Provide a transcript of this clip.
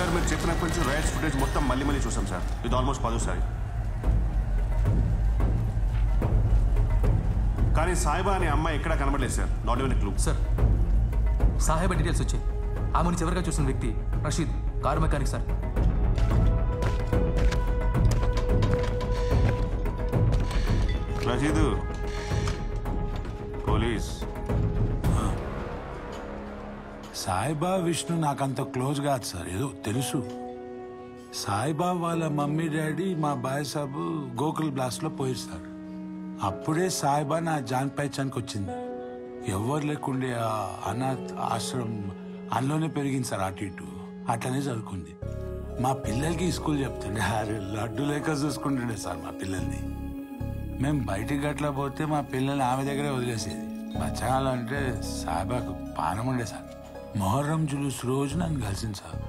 Sir మీరు చెప్పినప్పటి నుంచి rights footage మొత్తం మళ్ళీ చూసాం సార్. ఇది ఆల్మోస్ట్ 10సారి. కానీ సాయిబా అనే అమ్మాయి ఎక్కడా కనబడలేదు sir. Not even clue. Sir Saheba details వచ్చాయి. ఆమెను చివరిగా చూసిన వ్యక్తి Rashid, car mechanic sir. Rashid police. Saiba Vishnu నాకంత క్లోజ్ కాదు సార్, ఏదో తెలుసు. సాయిబా వాళ్ళ మమ్మీ డాడీ మా బాయ్ సాబు గోకుల్ బ్లాస్ట్ లో పోయారు సార్. అప్పుడే సాయిబా నా జాన్ పైచానికి వచ్చింది. ఎవరు లేకుండే ఆ అనాథ్ ఆశ్రమం అందులోనే పెరిగింది సార్. అటు ఇటు అట్లనే చదువుకుంది. మా పిల్లలకి స్కూల్ చెప్తుండే, అరే లడ్డు లేక చూసుకుంటుండే సార్ మా పిల్లల్ని. మేము బయటికి గట్లా పోతే మా పిల్లల్ని ఆమె దగ్గరే వదిలేసేది. బచ్చాలంటే సాయిబాకు పానం ఉండే సార్. మొహర్రం జులూస్ రోజు నన్ను కలిసింది సార్.